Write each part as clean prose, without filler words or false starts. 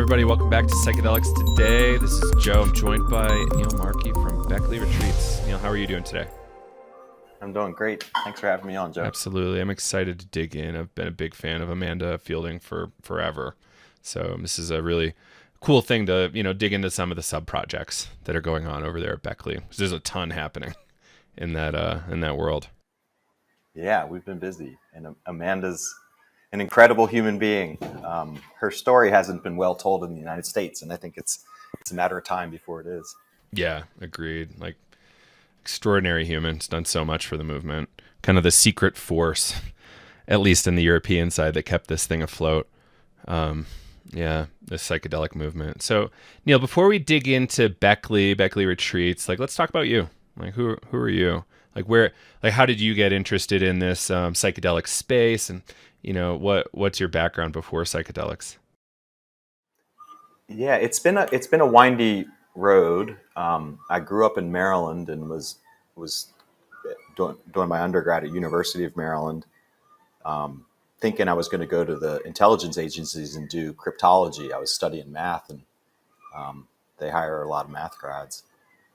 everybody. Welcome back to Psychedelics Today. This is Joe. I'm joined by Neil Markey from Beckley Retreats. Neil, how are you doing today? I'm doing great. Thanks for having me on, Joe. Absolutely. I'm excited to dig in. I've been a big fan of Amanda Fielding for forever. So this is a really cool thing to, dig into some of the sub-projects that are going on over there at Beckley. There's a ton happening in that world. Yeah, we've been busy. And Amanda's an incredible human being. Her story hasn't been well told in the United States, and I think it's a matter of time before it is. Yeah, agreed. Like, extraordinary human. It's done so much for the movement. Kind of the secret force, at least in the European side, that kept this thing afloat. The psychedelic movement. So, Neil, before we dig into Beckley Retreats, let's talk about you. Who are you? How did you get interested in this psychedelic space? And, what's your background before psychedelics? Yeah, it's been a windy road. I grew up in Maryland and was doing my undergrad at University of Maryland, thinking I was going to go to the intelligence agencies and do cryptology. I was studying math, and they hire a lot of math grads.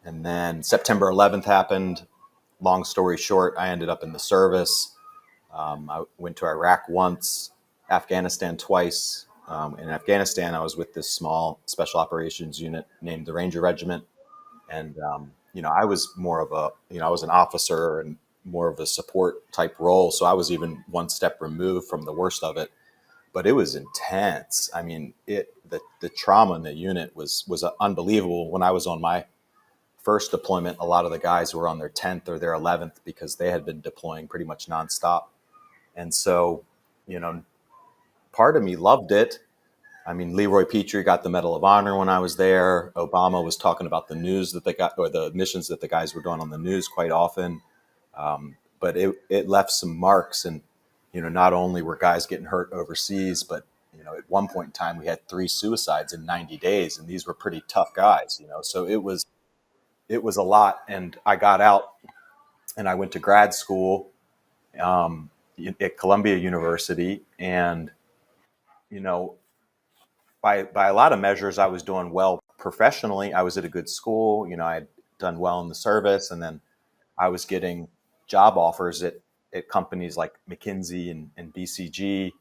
And then September 11th happened. Long story short, I ended up in the service. I went to Iraq once, Afghanistan twice. In Afghanistan, I was with this small special operations unit named the Ranger Regiment. And, I was more of I was an officer and more of a support type role. So I was even one step removed from the worst of it. But it was intense. I mean, the trauma in the unit was unbelievable. When I was on my first deployment, a lot of the guys were on their 10th or their 11th because they had been deploying pretty much nonstop. And so, part of me loved it. I mean, Leroy Petrie got the Medal of Honor when I was there. Obama was talking about the news that they got, or the missions that the guys were doing on the news quite often. But it left some marks. And, not only were guys getting hurt overseas, but, at one point in time, we had 3 suicides in 90 days. And these were pretty tough guys, so it was a lot. And I got out and I went to grad school at Columbia University. And, by a lot of measures, I was doing well professionally. I was at a good school. I had done well in the service. And then I was getting job offers at companies like McKinsey and BCG,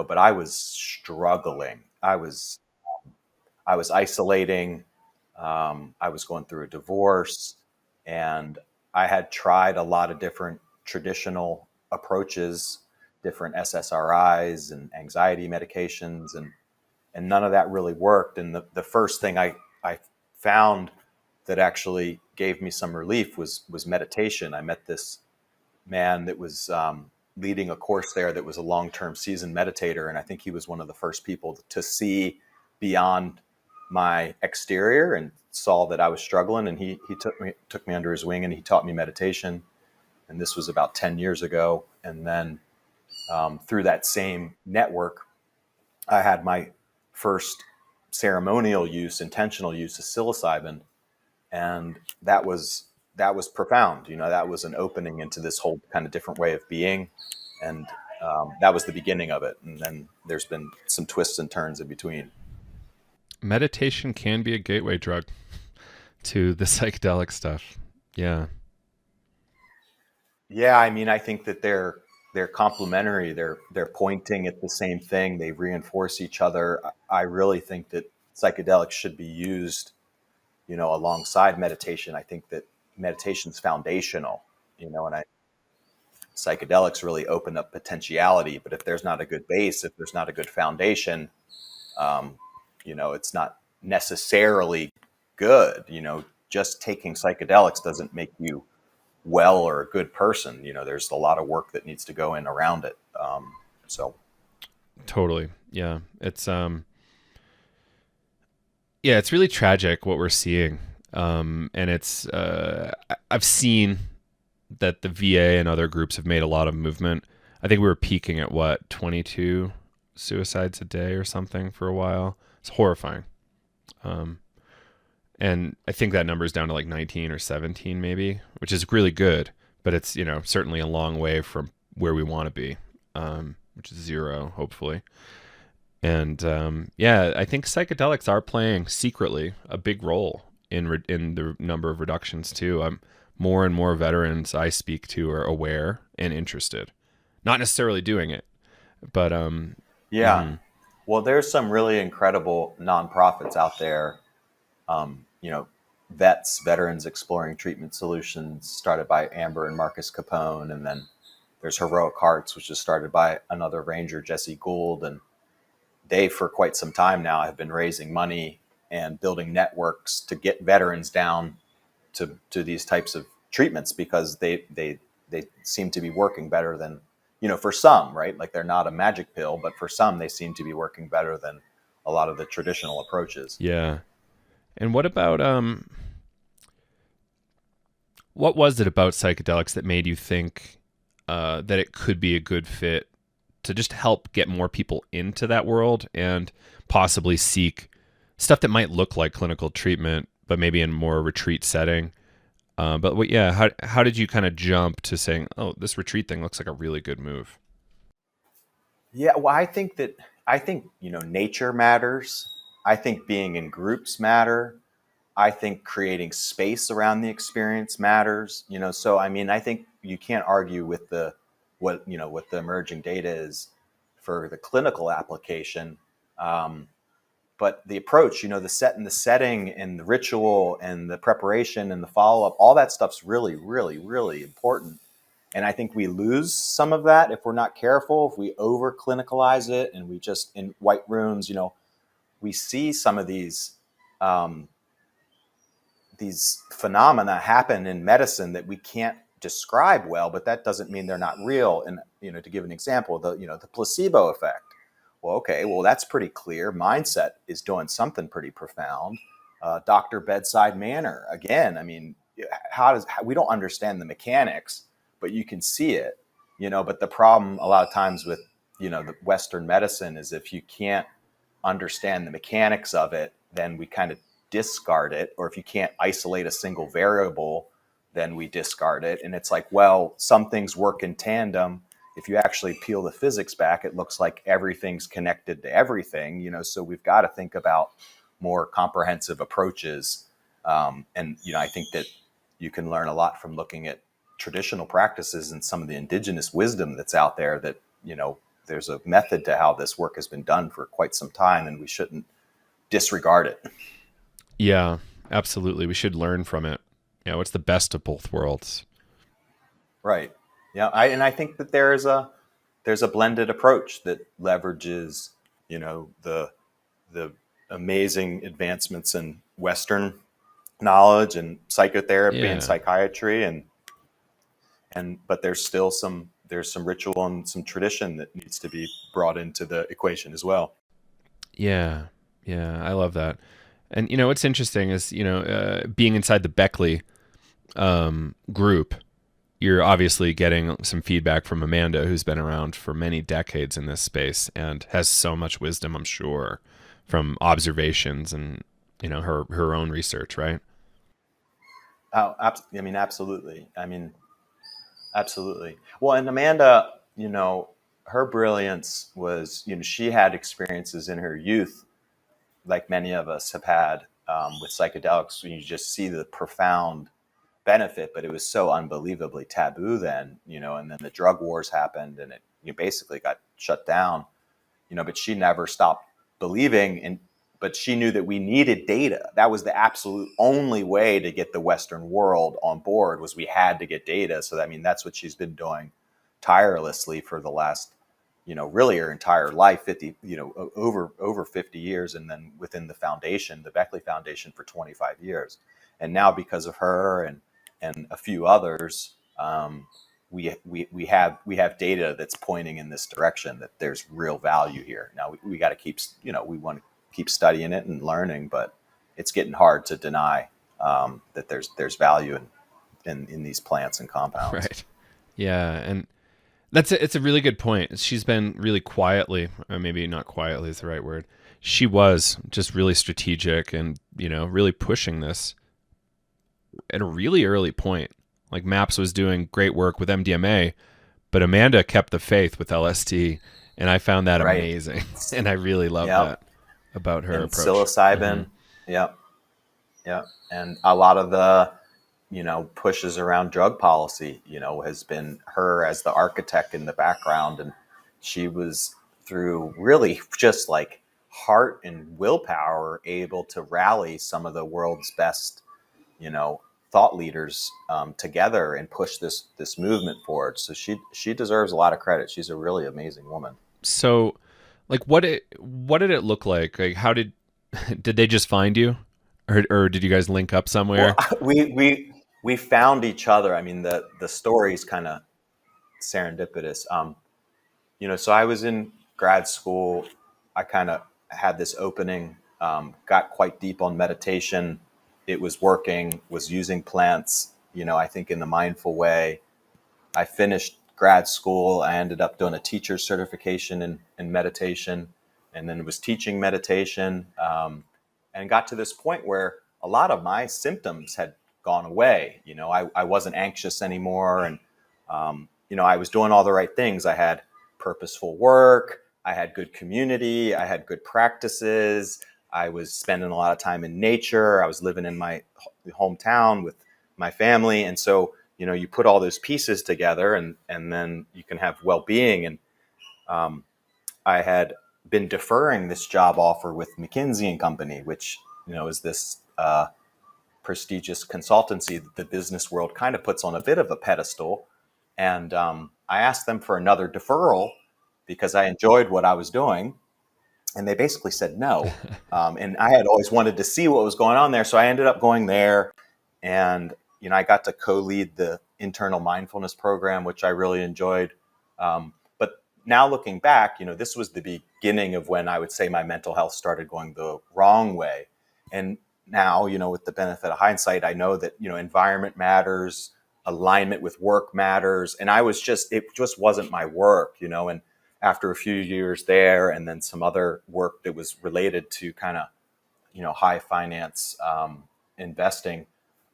but I was struggling. I was isolating. I was going through a divorce, and I had tried a lot of different traditional approaches, different SSRIs and anxiety medications, and none of that really worked. And the first thing I found that actually gave me some relief was meditation. I met this man that was leading a course there that was a long-term seasoned meditator, and I think he was one of the first people to see beyond my exterior and saw that I was struggling, and he took me under his wing, and he taught me meditation. And this was about 10 years ago. And then through that same network, I had my first ceremonial use, intentional use of psilocybin, and that was profound. That was an opening into this whole kind of different way of being, and that was the beginning of it. And then there's been some twists and turns in between. Meditation can be a gateway drug to the psychedelic stuff. Yeah. Yeah, I mean, I think that they're complementary. They're pointing at the same thing. They reinforce each other. I really think that psychedelics should be used, alongside meditation. I think that meditation's foundational, and psychedelics really open up potentiality. But if there's not a good base, if there's not a good foundation, it's not necessarily good. Just taking psychedelics doesn't make you well or a good person. There's a lot of work that needs to go in around it. Totally. Yeah. It's it's really tragic what we're seeing. And it's I've seen that the VA and other groups have made a lot of movement. I think we were peaking at 22 suicides a day or something for a while. It's horrifying. And I think that number is down to 19 or 17 maybe, which is really good, but it's, certainly a long way from where we want to be, which is 0, hopefully. And yeah, I think psychedelics are playing secretly a big role in the number of reductions too. More and more veterans I speak to are aware and interested, not necessarily doing it, but Yeah. Well, there's some really incredible nonprofits out there, you know, veterans exploring treatment solutions, started by Amber and Marcus Capone. And then there's Heroic Hearts, which is started by another ranger, Jesse Gould. And they, for quite some time now, have been raising money and building networks to get veterans down to these types of treatments, because they seem to be working better than, for some, right? Like they're not a magic pill, but for some, they seem to be working better than a lot of the traditional approaches. yeah. And what about what was it about psychedelics that made you think that it could be a good fit to just help get more people into that world and possibly seek stuff that might look like clinical treatment, but maybe in more retreat setting? Yeah, how did you kind of jump to saying, oh, this retreat thing looks like a really good move? Yeah, well, I think nature matters. I think being in groups matter. I think creating space around the experience matters. So I mean, I think you can't argue with what the emerging data is for the clinical application. But the approach, the setting and the ritual and the preparation and the follow up, all that stuff's really, really, really important. And I think we lose some of that if we're not careful, if we over clinicalize it and we just in white rooms, we see some of these phenomena happen in medicine that we can't describe well, but that doesn't mean they're not real. And, to give an example, the placebo effect. Well, okay, well, that's pretty clear. Mindset is doing something pretty profound. Doctor bedside manner. Again, I mean, we don't understand the mechanics, but you can see it, but the problem a lot of times with, the Western medicine is if you can't understand the mechanics of it, then we kind of discard it. Or if you can't isolate a single variable, then we discard it. And it's like, well, some things work in tandem. If you actually peel the physics back, it looks like everything's connected to everything, so we've got to think about more comprehensive approaches. And I think that you can learn a lot from looking at traditional practices and some of the indigenous wisdom that's out there, that, there's a method to how this work has been done for quite some time, and we shouldn't disregard it. Yeah, absolutely. We should learn from it. Yeah, what's the best of both worlds? Right. Yeah. I think that there's a blended approach that leverages, the amazing advancements in Western knowledge and psychotherapy and Yeah. psychiatry, but there's some ritual and some tradition that needs to be brought into the equation as well. Yeah. Yeah, I love that. And what's interesting is, being inside the Beckley group, you're obviously getting some feedback from Amanda, who's been around for many decades in this space and has so much wisdom, I'm sure, from observations and, her own research, right? I mean, absolutely. Absolutely. Well, and Amanda, her brilliance was, she had experiences in her youth, like many of us have had, with psychedelics. When you just see the profound benefit, but it was so unbelievably taboo then, and then the drug wars happened and it basically got shut down, but she never stopped believing. But she knew that we needed data. That was the absolute only way to get the Western world on board, was we had to get data. So I mean, that's what she's been doing tirelessly for the last, really her entire life, over 50 years. And then within the foundation, the Beckley Foundation, for 25 years. And now because of her and a few others, we have data that's pointing in this direction, that there's real value here. Now we got to keep, we want to keep studying it and learning, but it's getting hard to deny that there's value in these plants and compounds. Right. Yeah, and it's a really good point. She's been really quietly, or maybe not quietly is the right word. She was just really strategic and, really pushing this at a really early point. Like MAPS was doing great work with MDMA, but Amanda kept the faith with LSD And I found that Right. amazing. And I really love Yep. that about her And approach. Hmm. psilocybin. Yep. Yep. And a lot of the, pushes around drug policy, has been her as the architect in the background. And she was, through really just like heart and willpower, able to rally some of the world's best, you know, thought leaders together and push this movement forward. So she deserves a lot of credit. She's a really amazing woman. So, like, what did it look like? Like, how did did they just find you, or did you guys link up Well, somewhere? we found each other. I mean, the story's kind of serendipitous. So I was in grad school. I kind of had this opening, got quite deep on meditation. It was working, was using plants, I think in the mindful way. I finished grad school. I ended up doing a teacher's certification in meditation, and then was teaching meditation, and got to this point where a lot of my symptoms had gone away. I wasn't anxious anymore, and I was doing all the right things. I had purposeful work. I had good community. I had good practices. I was spending a lot of time in nature. I was living in my hometown with my family, and so you put all those pieces together, and then you can have well-being. And I had been deferring this job offer with McKinsey and Company, which is this prestigious consultancy that the business world kind of puts on a bit of a pedestal. And I asked them for another deferral because I enjoyed what I was doing, and they basically said no. And I had always wanted to see what was going on there, so I ended up going there, and I got to co-lead the internal mindfulness program, which I really enjoyed. But now looking back, this was the beginning of when I would say my mental health started going the wrong way. And now, with the benefit of hindsight, I know that environment matters, alignment with work matters, and it just wasn't my work, and after a few years there, and then some other work that was related to kind of high finance investing,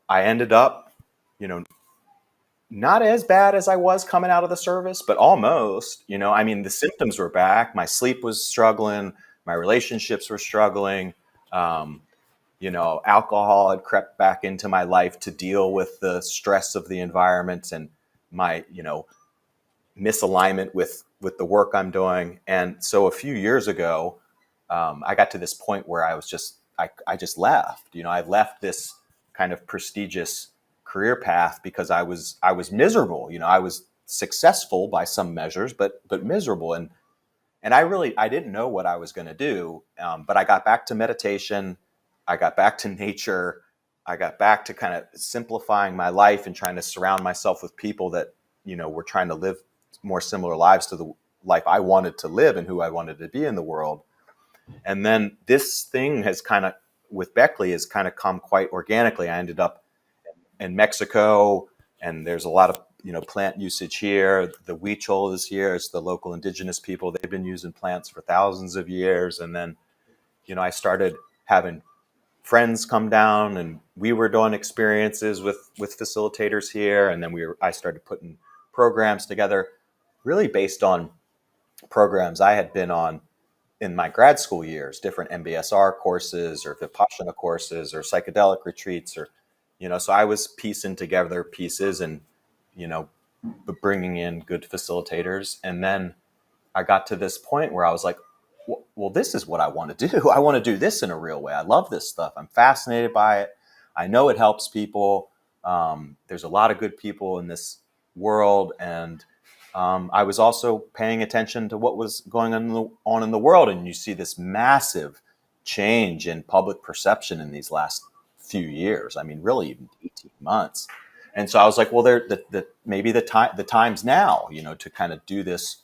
I ended up, you know, not as bad as I was coming out of the service, but almost. I mean, the symptoms were back. My sleep was struggling. My relationships were struggling. Um, Alcohol had crept back into my life to deal with the stress of the environment and my, misalignment with the work I'm doing. And so a few years ago, I got to this point where I just left. I left this kind of prestigious career path because I was miserable. I was successful by some measures, but miserable. And I didn't know what I was going to do. But I got back to meditation. I got back to nature. I got back to kind of simplifying my life and trying to surround myself with people that, were trying to live more similar lives to the life I wanted to live and who I wanted to be in the world. And then this thing has kind of, with Beckley, has kind of come quite organically. I ended up in Mexico, and there's a lot of plant usage here. The Huichol is here. It's the local indigenous people. They've been using plants for thousands of years. And then I started having friends come down, and we were doing experiences with facilitators here. And then I started putting programs together, really based on programs I had been on in my grad school years, different MBSR courses or Vipassana courses or psychedelic retreats, or so I was piecing together pieces and you know bringing in good facilitators. And then I got to this point where I was like, well, this is what I want to do. I want to do this in a real way. I love this stuff. I'm fascinated by it. I know it helps people. There's a lot of good people in this world. And I was also paying attention to what was going on in the world. And you see this massive change in public perception in these last few years. I mean, really even 18 months. And so I was like, well, maybe the time's now, to kind of do this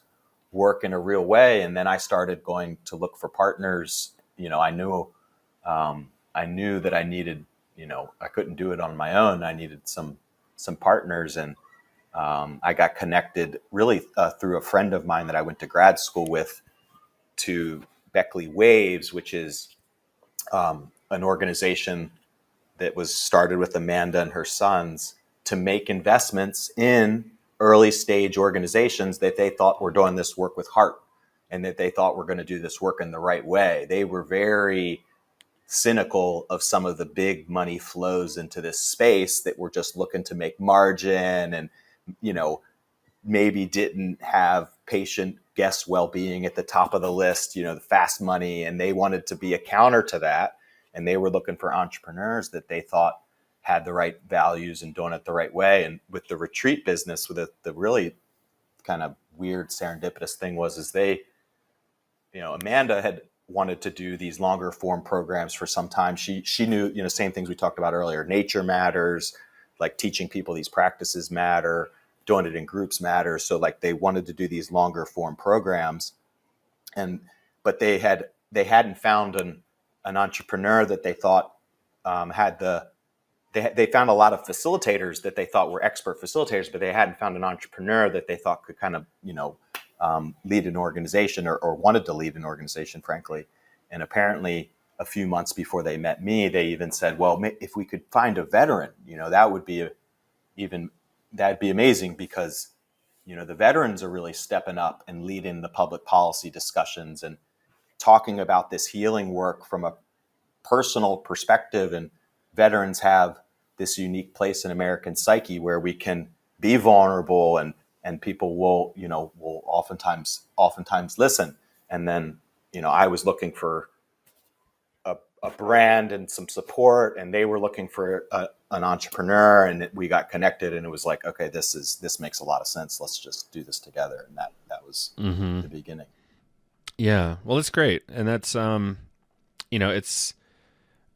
work in a real way. And then I started going to look for partners. I knew that I needed, I couldn't do it on my own. I needed some partners. And I got connected really through a friend of mine that I went to grad school with, to Beckley Waves, which is an organization that was started with Amanda and her sons to make investments in early stage organizations that they thought were doing this work with heart. and that they thought were going to do this work in the right way. They were very cynical of some of the big money flows into this space that were just looking to make margin, and, maybe didn't have patient guest well-being at the top of the list, the fast money, and they wanted to be a counter to that. And they were looking for entrepreneurs that they thought had the right values and doing it the right way. And with the retreat business, with the really kind of weird serendipitous thing is Amanda had wanted to do these longer form programs for some time. She knew, same things we talked about earlier. Nature matters, like teaching people these practices matter, doing it in groups matters. So like they wanted to do these longer form programs, but they hadn't found an entrepreneur that they thought had they found a lot of facilitators that they thought were expert facilitators, but they hadn't found an entrepreneur that they thought could kind of, lead an organization or wanted to lead an organization, frankly. And apparently a few months before they met me, they even said, well, if we could find a veteran, that would be that'd be amazing, because, the veterans are really stepping up and leading the public policy discussions and talking about this healing work from a personal perspective. And veterans have this unique place in American psyche where we can be vulnerable, and people will oftentimes listen. And then, I was looking for a brand and some support, and they were looking for an entrepreneur, and we got connected, and it was like, okay, this makes a lot of sense. Let's just do this together. And that was the beginning. Yeah. Well, it's great. And that's, it's,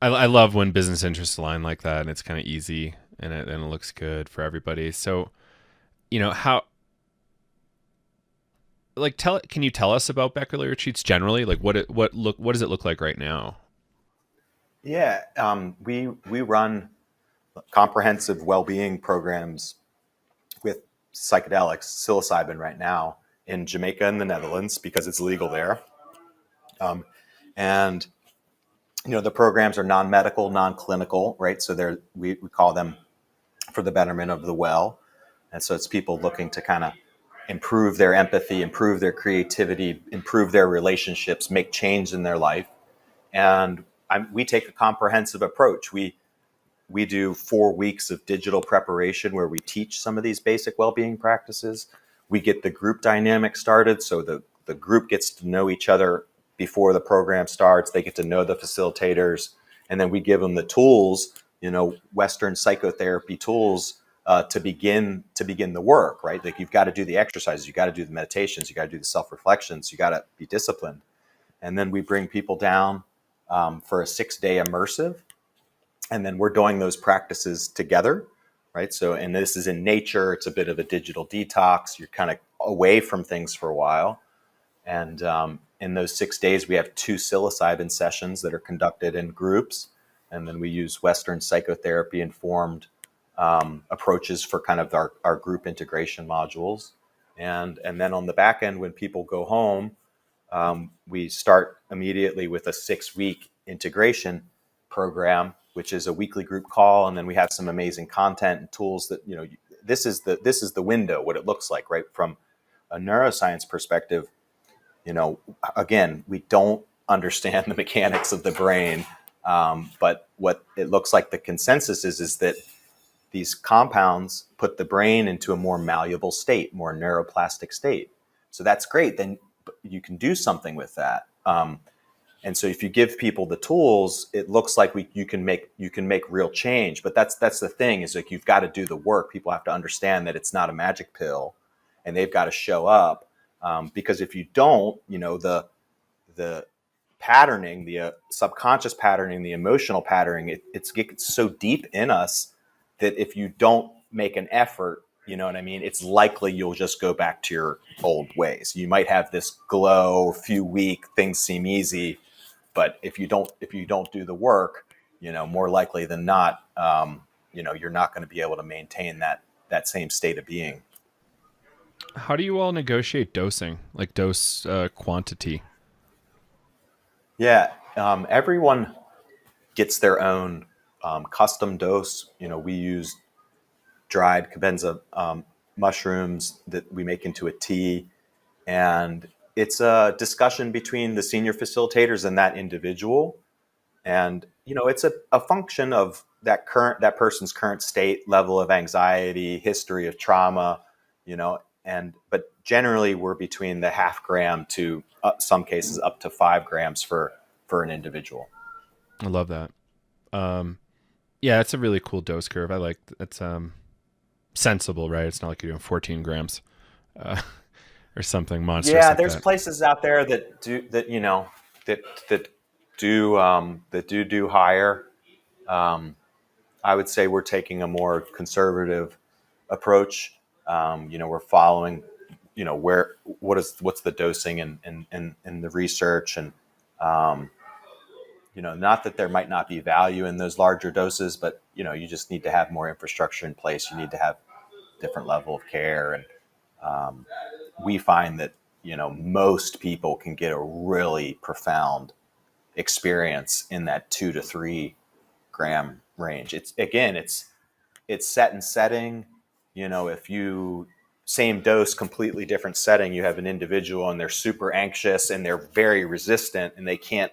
I love when business interests align like that, and it's kind of easy, and it looks good for everybody. So, how, like, can you tell us about Beckley Retreats generally? Like what does it look like right now? Yeah. We run comprehensive well-being programs with psychedelics, psilocybin right now in Jamaica and the Netherlands, because it's legal there. And the programs are non-medical, non-clinical, right? So we call them for the betterment of the well. And so it's people looking to kind of improve their empathy, improve their creativity, improve their relationships, make change in their life. And we take a comprehensive approach. We do 4 weeks of digital preparation where we teach some of these basic well-being practices. We get the group dynamic started, so the group gets to know each other before the program starts. They get to know the facilitators, and then we give them the tools, Western psychotherapy tools, to begin the work, right? Like, you've got to do the exercises, you got to do the meditations, you got to do the self-reflections, you got to be disciplined. And then we bring people down for a 6-day immersive, and then we're doing those practices together, right? So, and this is in nature. It's a bit of a digital detox. You're kind of away from things for a while. And in those 6 days, we have 2 psilocybin sessions that are conducted in groups. And then we use Western psychotherapy informed approaches for kind of our group integration modules. And then on the back end, when people go home, we start immediately with a 6-week integration program, which is a weekly group call. And then we have some amazing content and tools that, this is the window, what it looks like, right? From a neuroscience perspective, again, we don't understand the mechanics of the brain. But what it looks like the consensus is that these compounds put the brain into a more malleable state, more neuroplastic state. So that's great. Then you can do something with that. And so if you give people the tools, it looks like you can make real change. But that's the thing, is like, you've got to do the work. People have to understand that it's not a magic pill, and they've got to show up. Because if you don't, the patterning, the subconscious patterning, the emotional patterning, it gets so deep in us that if you don't make an effort, you know what I mean, it's likely you'll just go back to your old ways. You might have this glow, few week, things seem easy, but if you don't do the work, more likely than not, you're not going to be able to maintain that same state of being. How do you all negotiate dosing, like dose quantity? Yeah, everyone gets their own custom dose. We use dried cabenza mushrooms that we make into a tea, and it's a discussion between the senior facilitators and that individual. And it's a function of that person's current state, level of anxiety, history of trauma, and but generally we're between the half gram to some cases up to 5 grams for an individual. I love that. Um, yeah, it's a really cool dose curve. I like it's sensible, right? It's not like you're doing 14 grams uh, or something monstrous Yeah, like there's that. places out there that do that, that that do higher. Um, I would say we're taking a more conservative approach. We're following, what's the dosing and the research, and um, not that there might not be value in those larger doses, but you just need to have more infrastructure in place. You need to have different level of care, and um, we find that most people can get a really profound experience in that 2 to 3 gram range. It's set and setting. If you same dose, completely different setting, you have an individual and they're super anxious and they're very resistant and they can't,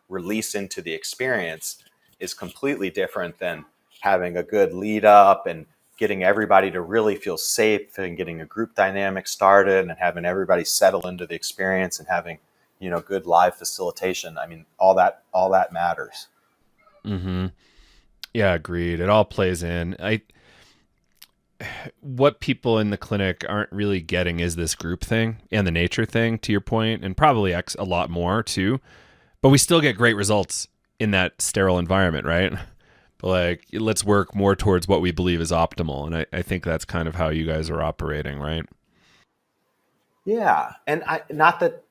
release into the experience, is completely different than having a good lead up and getting everybody to really feel safe and getting a group dynamic started and having everybody settle into the experience and having, good live facilitation. I mean, all that matters. Mm-hmm. Yeah, agreed. It all plays in. I What people in the clinic aren't really getting is this group thing and the nature thing, to your point, and probably a lot more too. But we still get great results in that sterile environment, right? But like, let's work more towards what we believe is optimal, and I think that's kind of how you guys are operating, right? Yeah, and not that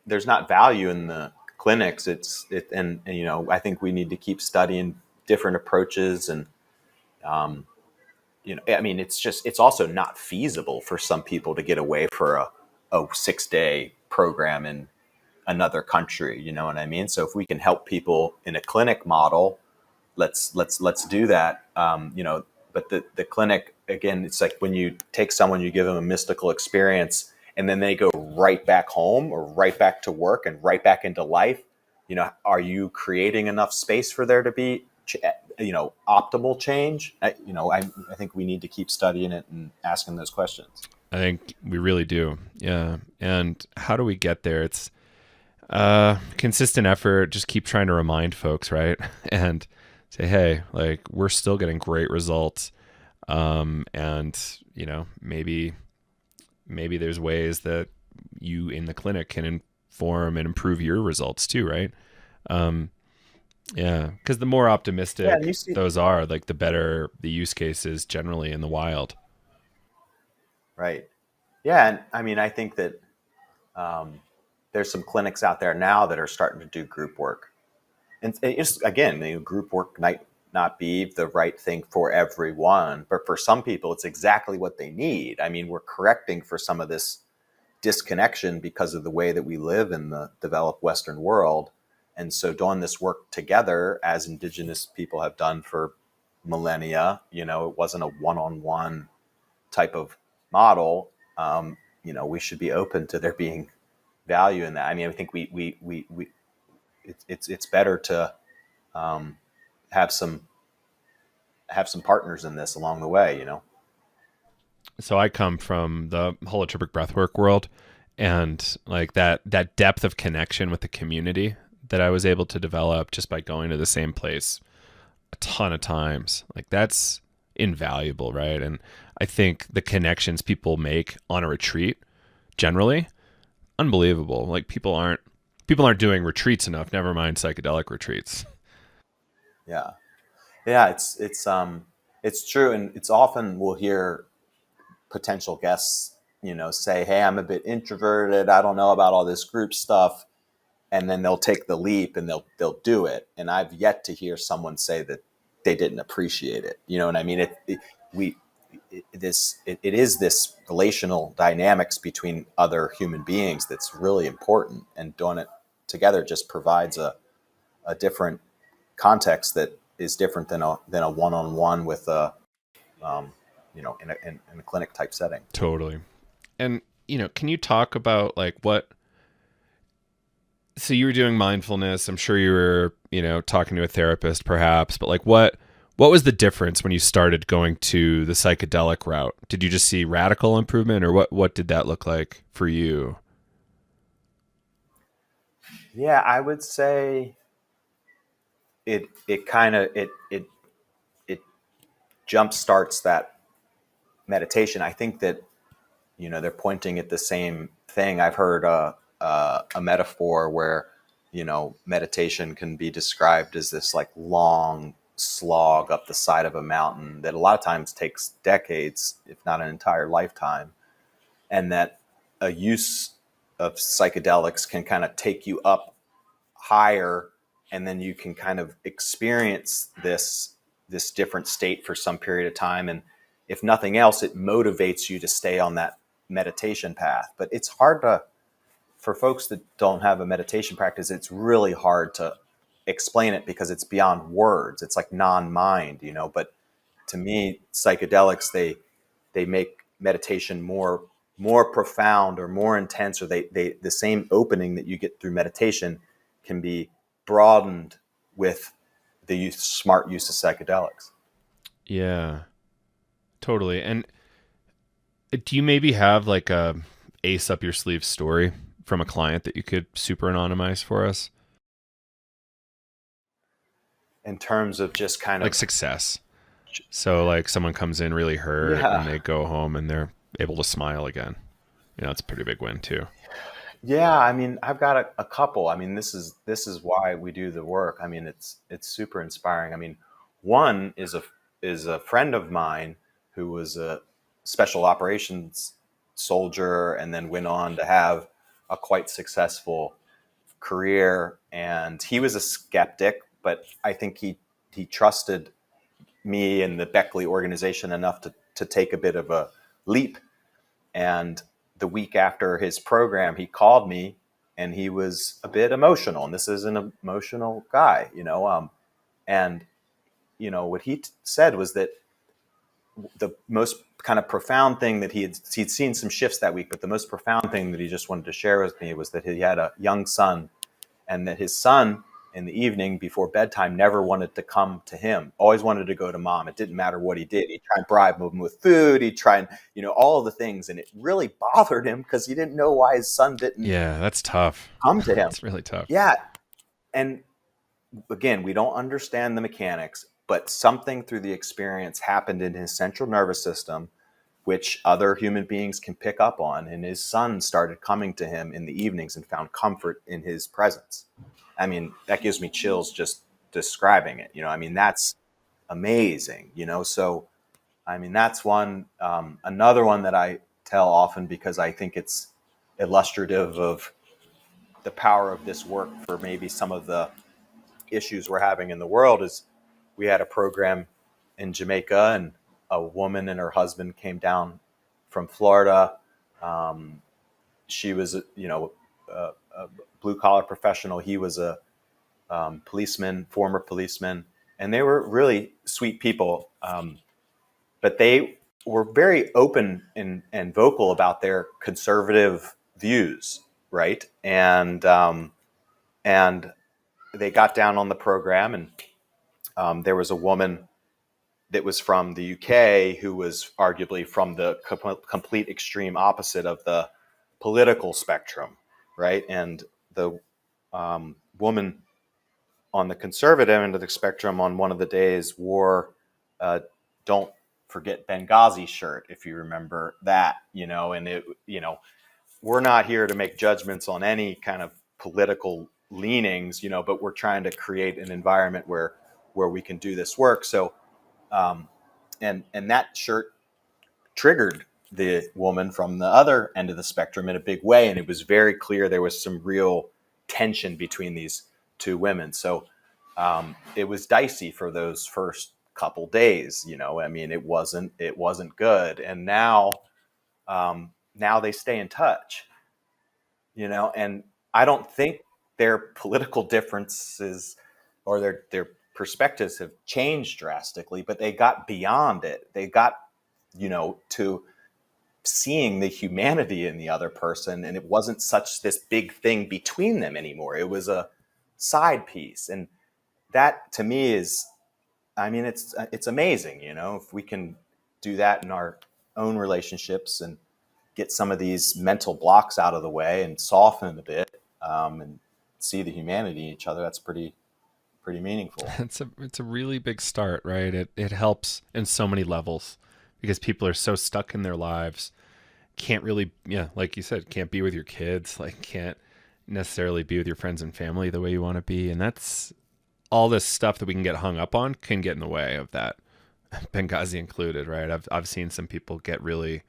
there's not value in the clinics. And I think we need to keep studying different approaches, and um, I mean, it's also not feasible for some people to get away for a 6-day program in another country. You know what I mean? So if we can help people in a clinic model, let's do that. But the clinic, again, it's like when you take someone, you give them a mystical experience, and then they go right back home or right back to work and right back into life. Are you creating enough space for there to be optimal change? I think we need to keep studying it and asking those questions. I think we really do. Yeah. And how do we get there? It's consistent effort. Just keep trying to remind folks, right? And say, hey, like we're still getting great results. And maybe there's ways that you in the clinic can inform and improve your results too, right? Um, yeah, because the more Yeah, and you optimistic see, those are, like the better the use case is generally in the wild. right? Yeah, and I mean, I think that um, there's some clinics out there now that are starting to do group work. And it's, again, group work might not be the right thing for everyone, but for some people, it's exactly what they need. I mean, we're correcting for some of this disconnection because of the way that we live in the developed Western world. And so doing this work together, as indigenous people have done for millennia, it wasn't a one-on-one type of model. We should be open to there being value in that. I mean, I think we it's better to um, have some partners in this along the way. So I come from the holotropic breathwork world, and like that depth of connection with the community that I was able to develop just by going to the same place a ton of times. Like that's invaluable, right? And I think the connections people make on a retreat generally unbelievable. Like people aren't doing retreats enough, never mind psychedelic retreats. Yeah, yeah, it's true, and it's often we'll hear potential guests, say, "Hey, I'm a bit introverted. I don't know about all this group stuff," and then they'll take the leap and they'll do it. And I've yet to hear someone say that they didn't appreciate it. You know what I mean? We it is this relational dynamics between other human beings that's really important, and doing it together just provides a different context that is different than a one-on-one with a in a clinic type setting. Totally. And can you talk about like what, so you were doing mindfulness. I'm sure you were, talking to a therapist perhaps, but like what was the difference when you started going to the psychedelic route? Did you just see radical improvement, or what did that look like for you? Yeah, I would say it kind of it jump starts that meditation. I think that they're pointing at the same thing. I've heard a metaphor where meditation can be described as this like long slog up the side of a mountain that a lot of times takes decades, if not an entire lifetime, and that a use of psychedelics can kind of take you up higher, and then you can kind of experience this different state for some period of time, and if nothing else it motivates you to stay on that meditation path. But it's hard to, for folks that don't have a meditation practice, it's really hard to explain it because it's beyond words. It's like non-mind, but to me psychedelics, they make meditation more profound or more intense, or they the same opening that you get through meditation can be broadened with the smart use of psychedelics. Yeah, totally. And do you maybe have like a ace up your sleeve story from a client that you could super anonymize for us? In terms of just kind Like of, success. So like someone comes in really hurt and yeah, they go home and they're able to smile again. It's a pretty big win too. yeah, I mean, I've got a couple. I mean, this is why we do the work. I mean, it's super inspiring. I mean, one is a friend of mine who was a special operations soldier and then went on to have a quite successful career. And he was a skeptic, but I think he trusted me and the Beckley organization enough to take a bit of a leap. And the week after his program, he called me and he was a bit emotional. And this is an emotional guy, and what he said was that the most kind of profound thing that he'd seen some shifts that week, but the most profound thing that he just wanted to share with me was that he had a young son, and that his son in the evening before bedtime never wanted to come to him, always wanted to go to mom. It didn't matter what he did. He'd try and bribe him with food. He'd try and, all of the things. And it really bothered him because he didn't know why his son didn't Yeah, that's tough. come to him. That's really tough. Yeah. And again, we don't understand the mechanics, but something through the experience happened in his central nervous system, which other human beings can pick up on. And his son started coming to him in the evenings and found comfort in his presence. I mean, that gives me chills just describing it. I mean, that's amazing, So, I mean, that's one. Another one that I tell often because I think it's illustrative of the power of this work for maybe some of the issues we're having in the world is we had a program in Jamaica, and a woman and her husband came down from Florida. Um, she was, a blue collar professional. He was a policeman, former policeman, and they were really sweet people. But they were very open and vocal about their conservative views, right? And they got down on the program, and there was a woman that was from the UK who was arguably from the complete extreme opposite of the political spectrum, right? And the woman on the conservative end of the spectrum on one of the days wore a "Don't Forget Benghazi" shirt, if you remember that, and we're not here to make judgments on any kind of political leanings, but we're trying to create an environment where we can do this work. So, um, and that shirt triggered the woman from the other end of the spectrum in a big way, and it was very clear there was some real tension between these two women. So it was dicey for those first couple days. I mean, it wasn't good, and now they stay in touch. And I don't think their political differences or their perspectives have changed drastically, but they got beyond it. They got to seeing the humanity in the other person, and it wasn't such this big thing between them anymore. It was a side piece. And that to me is, I mean, it's amazing, if we can do that in our own relationships and get some of these mental blocks out of the way and soften a bit, and see the humanity in each other. That's pretty meaningful. It's a really big start, right? It helps in so many levels because people are so stuck in their lives, can't really, yeah, like you said, can't be with your kids, like can't necessarily be with your friends and family the way you want to be, and that's all this stuff that we can get hung up on can get in the way of that. Benghazi included, right? I've seen some people get really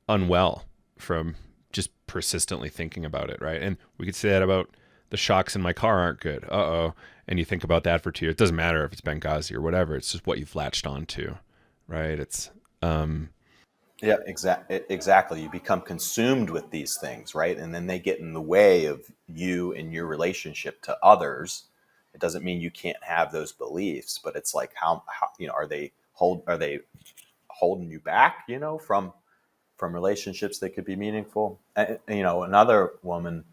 unwell from just persistently thinking about it, right? And we could say that about the shocks in my car aren't good. Uh-oh. And you think about that for 2 years. It doesn't matter if it's Benghazi or whatever. It's just what you've latched onto, right? It's Yeah, exactly. You become consumed with these things, right? And then they get in the way of you and your relationship to others. It doesn't mean you can't have those beliefs, but it's like how are they holding you back, from relationships that could be meaningful? Another woman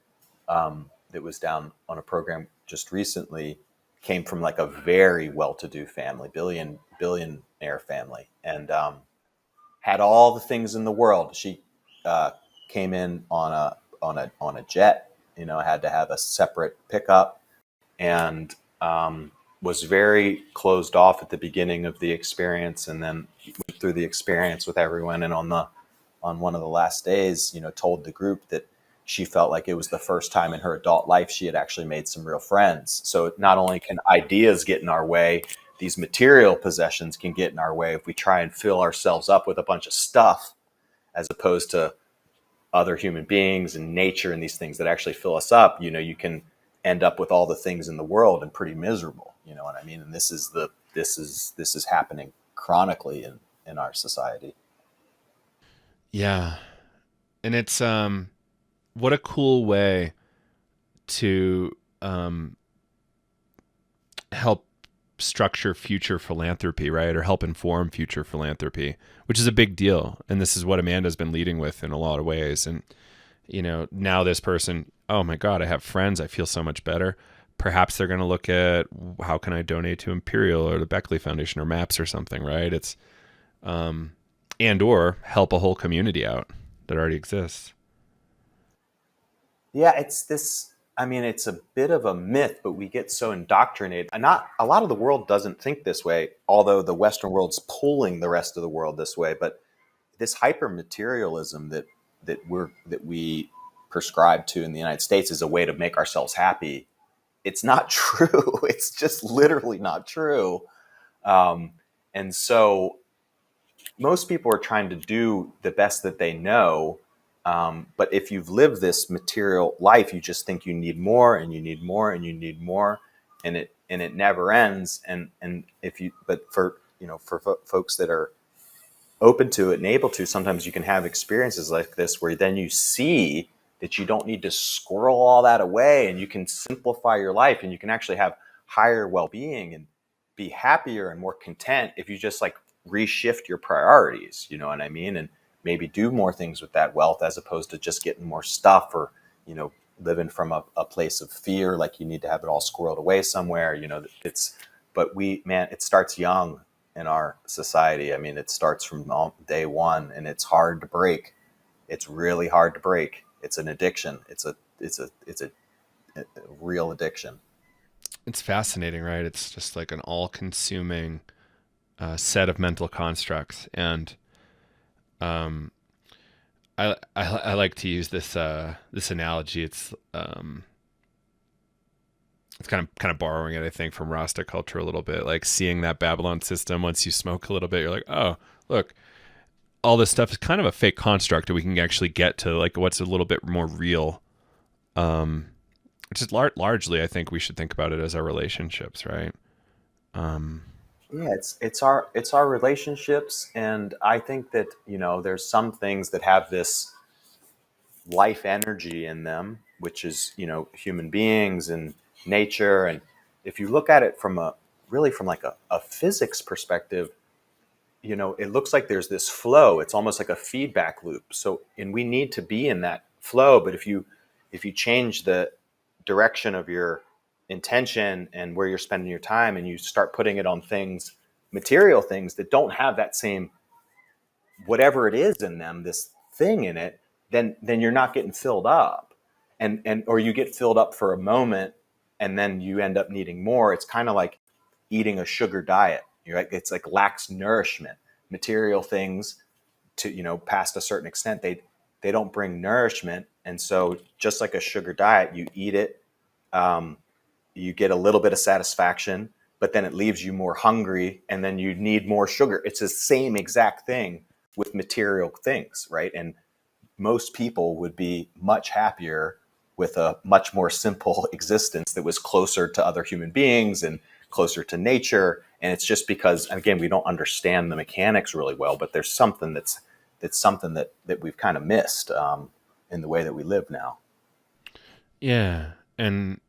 that was down on a program just recently came from like a very well-to-do family, billionaire family, and had all the things in the world. She came in on a jet. Had to have a separate pickup, and was very closed off at the beginning of the experience, and then went through the experience with everyone. And on one of the last days, told the group that she felt like it was the first time in her adult life she had actually made some real friends. So not only can ideas get in our way, these material possessions can get in our way if we try and fill ourselves up with a bunch of stuff, as opposed to other human beings and nature and these things that actually fill us up. You can end up with all the things in the world and pretty miserable. You know what I mean? And this is happening chronically in our society. yeah. And it's what a cool way to help structure future philanthropy, right? Or help inform future philanthropy, which is a big deal. And this is what Amanda's been leading with in a lot of ways. And, now this person, oh my God, I have friends. I feel so much better. Perhaps they're going to look at how can I donate to Imperial or the Beckley Foundation or MAPS or something, right? It's, and or help a whole community out that already exists. Yeah, it's this. I mean, it's a bit of a myth, but we get so indoctrinated. And not a lot of the world doesn't think this way, although the Western world's pulling the rest of the world this way. But this hyper materialism that we prescribe to in the United States is a way to make ourselves happy. It's not true. It's just literally not true. Um, and so most people are trying to do the best that they know. But if you've lived this material life, you just think you need more and you need more and you need more, and it never ends. And if you, but for folks that are open to it and able to, sometimes you can have experiences like this where then you see that you don't need to squirrel all that away, and you can simplify your life, and you can actually have higher well-being and be happier and more content if you just like reshift your priorities, you know what I mean? And maybe do more things with that wealth, as opposed to just getting more stuff, or living from a place of fear, like you need to have it all squirreled away somewhere. But it starts young in our society. I mean, it starts from day one, and it's hard to break. It's really hard to break. It's an addiction. It's a real addiction. It's fascinating, right? It's just like an all-consuming set of mental constructs, and um, I like to use this analogy. It's kind of borrowing it, I think, from Rasta culture a little bit, like seeing that Babylon system. Once you smoke a little bit, you're like, oh, look, all this stuff is kind of a fake construct, and we can actually get to like what's a little bit more real. Which is largely, I think we should think about it as our relationships, right? Um, Yeah, it's our relationships, and I think that there's some things that have this life energy in them, which is human beings and nature. And if you look at it from like a physics perspective, it looks like there's this flow. It's almost like a feedback loop. So, and we need to be in that flow. But if you change the direction of your intention and where you're spending your time, and you start putting it on things, material things that don't have that same whatever it is in them, this thing in it, then you're not getting filled up, and or you get filled up for a moment, and then you end up needing more. It's kind of like eating a sugar diet. Right? It's like lacks nourishment. Material things to past a certain extent, they don't bring nourishment, and so just like a sugar diet, you eat it, you get a little bit of satisfaction, but then it leaves you more hungry, and then you need more sugar. It's the same exact thing with material things, right? And most people would be much happier with a much more simple existence that was closer to other human beings and closer to nature. And it's just because, again, we don't understand the mechanics really well, but there's something that's something that we've kind of missed in the way that we live now. Yeah. And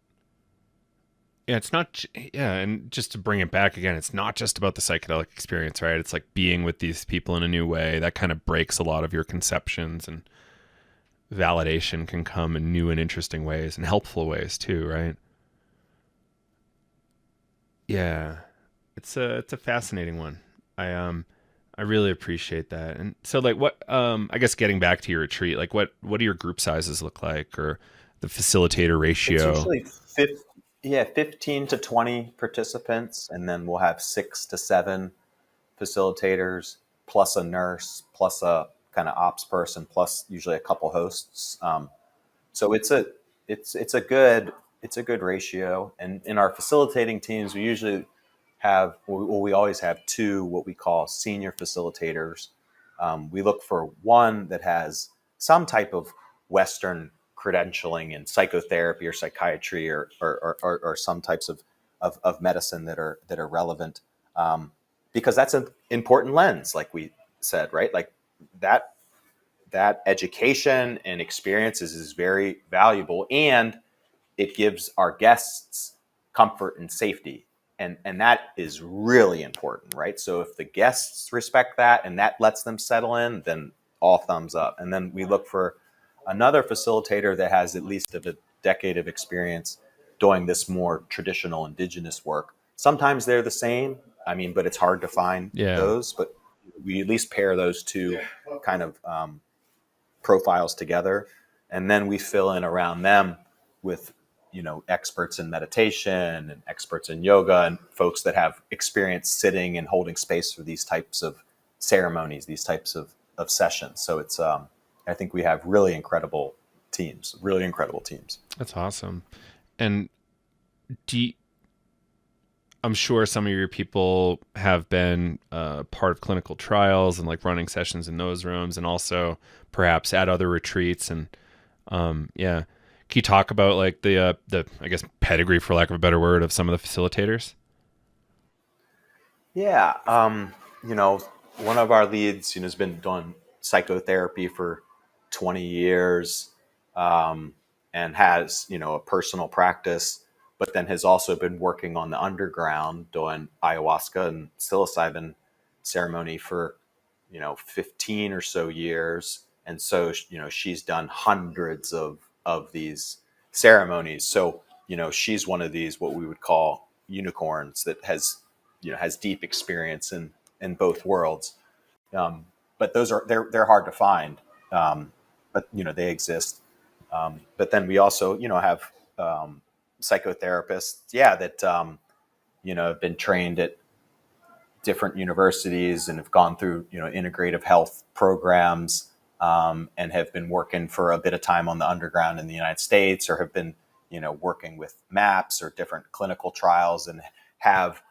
yeah, it's not, yeah. And just to bring it back again, it's not just about the psychedelic experience, right? It's like being with these people in a new way that kind of breaks a lot of your conceptions, and validation can come in new and interesting ways and helpful ways too, right? Yeah. It's a fascinating one. I really appreciate that. And so like what I guess getting back to your retreat, like what do your group sizes look like, or the facilitator It's ratio? usually 15 to 20 participants, and then we'll have 6 to 7 facilitators, plus a nurse, plus a kind of ops person, plus usually a couple hosts. So it's a good ratio. And in our facilitating teams, we usually have, well, we always have two what we call senior facilitators. We look for one that has some type of Western credentialing in psychotherapy or psychiatry, or some types of medicine that are relevant, because that's an important lens, like we said, right? Like that education and experiences is very valuable, and it gives our guests comfort and safety. And that is really important, right? So if the guests respect that and that lets them settle in, then all thumbs up. And then we look for another facilitator that has at least a decade of experience doing this more traditional indigenous work. Sometimes they're the same, I mean, but it's hard to find Yeah. those. But we at least pair those two kind of profiles together, and then we fill in around them with experts in meditation and experts in yoga, and folks that have experience sitting and holding space for these types of ceremonies, these types of sessions. So it's I think we have really incredible teams. That's awesome. And do you, I'm sure some of your people have been part of clinical trials and like running sessions in those rooms, and also perhaps at other retreats. And yeah, can you talk about like the I guess pedigree, for lack of a better word, of some of the facilitators? Yeah. One of our leads, has been doing psychotherapy for 20 years, and has, a personal practice, but then has also been working on the underground doing ayahuasca and psilocybin ceremony for, 15 or so years. And so, she's done hundreds of these ceremonies. So, she's one of these, what we would call unicorns, that has deep experience in both worlds. But they're hard to find. But they exist. But then we also have psychotherapists, that have been trained at different universities and have gone through integrative health programs, and have been working for a bit of time on the underground in the United States, or have been working with MAPS or different clinical trials, and have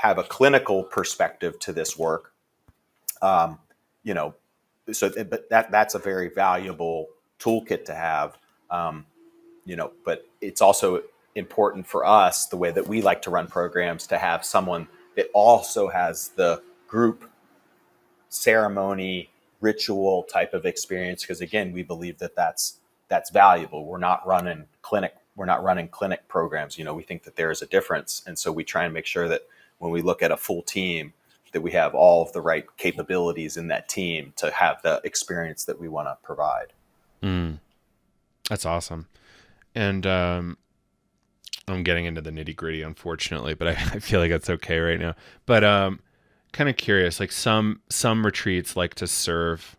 a clinical perspective to this work. Um, you know, but that's a very valuable toolkit to have. But it's also important for us, the way that we like to run programs, to have someone that also has the group ceremony ritual type of experience, because again, we believe that that's valuable. We're not running clinic programs. We think that there is a difference, and so we try and make sure that when we look at a full team, that we have all of the right capabilities in that team to have the experience that we want to provide. Mm, that's awesome. And I'm getting into the nitty gritty, unfortunately, but I feel like that's okay right now. But kind of curious, like some retreats like to serve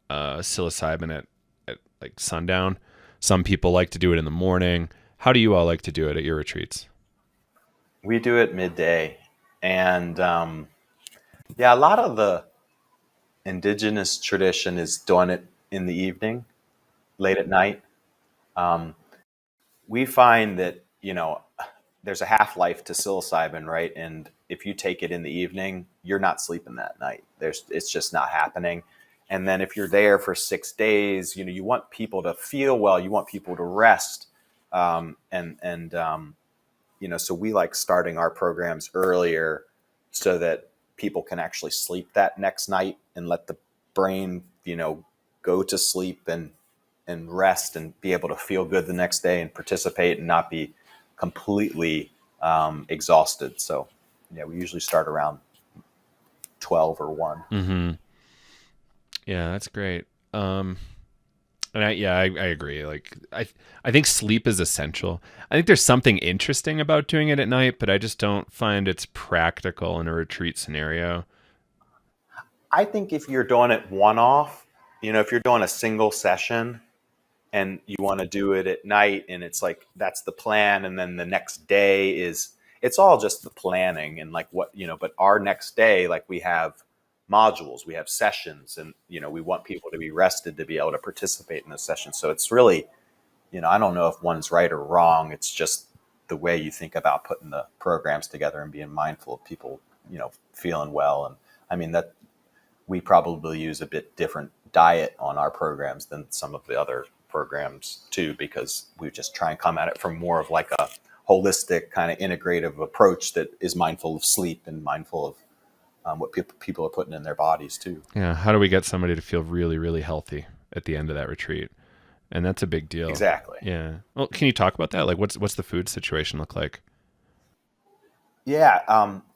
psilocybin at like sundown. Some people like to do it in the morning. How do you all like to do it at your retreats? We do it midday. And yeah, a lot of the indigenous tradition is doing it in the evening, late at night. Um, we find that, there's a half life to psilocybin, right? And if you take it in the evening, you're not sleeping that night. It's just not happening. And then if you're there for 6 days, you want people to feel well, you want people to rest. So we like starting our programs earlier so that people can actually sleep that next night and let the brain, go to sleep and rest and be able to feel good the next day and participate and not be completely exhausted. So, yeah, we usually start around 12 or 1. Mm-hmm. Yeah, that's great. And I agree. Like I think sleep is essential. I think there's something interesting about doing it at night, but I just don't find it's practical in a retreat scenario. I think if you're doing it one off, if you're doing a single session and you want to do it at night and it's like that's the plan, and then the next day it's all just the planning and like what, but our next day, like we have modules, we have sessions, and we want people to be rested to be able to participate in the session. So it's really, I don't know if one's right or wrong. It's just the way you think about putting the programs together and being mindful of people, feeling well. And I mean that we probably use a bit different diet on our programs than some of the other programs too, because we just try and come at it from more of like a holistic kind of integrative approach that is mindful of sleep and mindful of what people are putting in their bodies too. Yeah, how do we get somebody to feel really, really healthy at the end of that retreat? And that's a big deal. Exactly. Yeah. Well, can you talk about that? Like, what's the food situation look like? Yeah.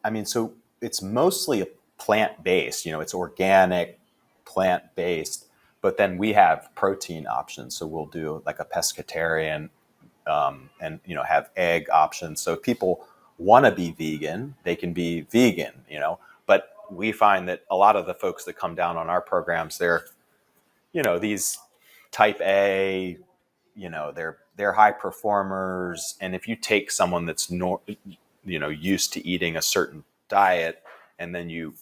I mean, so it's mostly a plant based, it's organic, plant based, but then we have protein options. So we'll do like a pescatarian, and, have egg options. So if people want to be vegan, they can be vegan, but we find that a lot of the folks that come down on our programs, they're, these type A, they're high performers. And if you take someone that's used to eating a certain diet, and then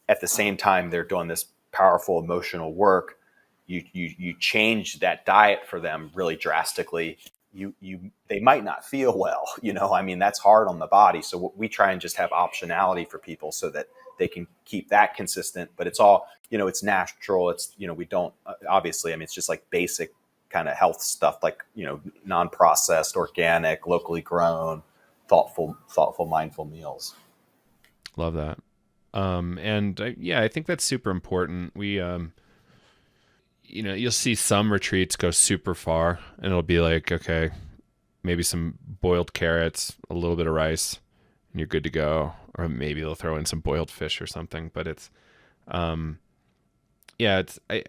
at the same time they're doing this powerful emotional work, you change that diet for them really drastically, they might not feel well. I mean, that's hard on the body. So we try and just have optionality for people so that they can keep that consistent, but it's all, it's natural. It's, we don't, obviously, I mean, it's just like basic kind of health stuff, like, non-processed, organic, locally grown, thoughtful, mindful meals. Love that. And yeah, I think that's super important. You'll see some retreats go super far, and it'll be like, okay, maybe some boiled carrots, a little bit of rice, and you're good to go. Or maybe they'll throw in some boiled fish or something. But um, I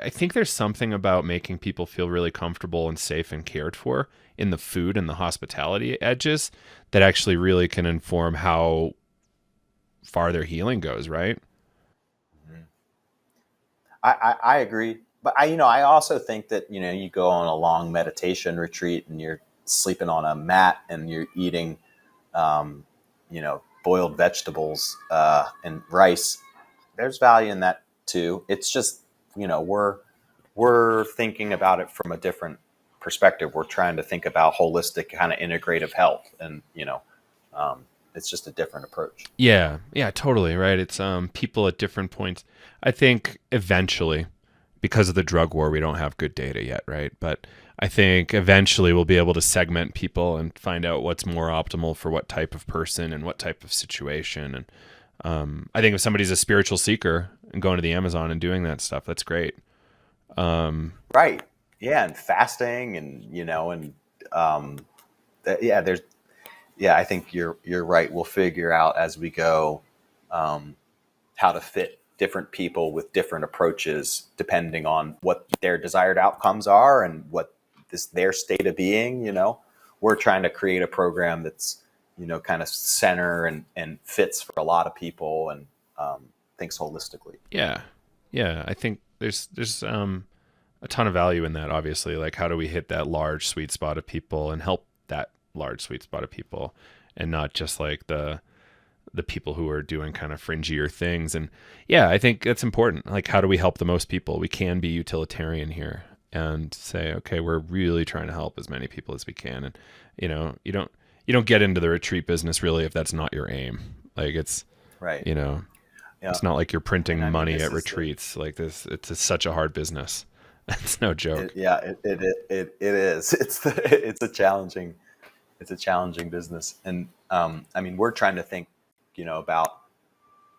think there's something about making people feel really comfortable and safe and cared for in the food and the hospitality edges that actually really can inform how far their healing goes, right? I agree. But I also think that, you go on a long meditation retreat and you're sleeping on a mat and you're eating, boiled vegetables, and rice. There's value in that too. It's just, we're thinking about it from a different perspective. We're trying to think about holistic kind of integrative health, and, it's just a different approach. Yeah, totally, right? It's people at different points. I think eventually, because of the drug war, we don't have good data yet, right? But I think eventually we'll be able to segment people and find out what's more optimal for what type of person and what type of situation. And I think if somebody's a spiritual seeker and going to the Amazon and doing that stuff, that's great. Right. Yeah. And fasting and, um, yeah, I think you're right. We'll figure out as we go, how to fit different people with different approaches depending on what their desired outcomes are and what their state of being. We're trying to create a program that's kind of center and fits for a lot of people and thinks holistically. Yeah. Yeah. I think there's a ton of value in that, obviously. Like, how do we hit that large sweet spot of people and help that large sweet spot of people, and not just like the people who are doing kind of fringier things. And yeah, I think that's important. Like, how do we help the most people? We can be utilitarian here and say, okay, we're really trying to help as many people as we can. And you don't get into the retreat business really if that's not your aim. Like, it's Right. you know Yeah. it's not like you're And printing I mean, money this at is retreats. Like, this, such a hard business. It's no joke. it is. It's a challenging business. And I mean, we're trying to think, about,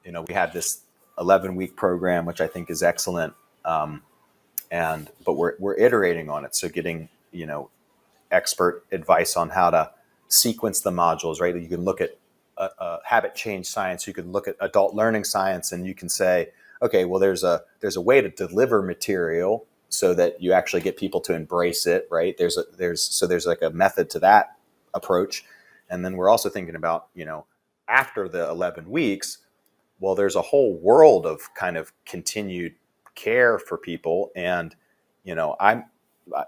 we have this 11-week program, which I think is excellent. But we're iterating on it. So getting, expert advice on how to sequence the modules, right? You can look at habit change science. You can look at adult learning science, and you can say, okay, well, there's a way to deliver material so that you actually get people to embrace it, right? There's like a method to that approach. And then we're also thinking about, after the 11 weeks, well, there's a whole world of kind of continued care for people. And, I'm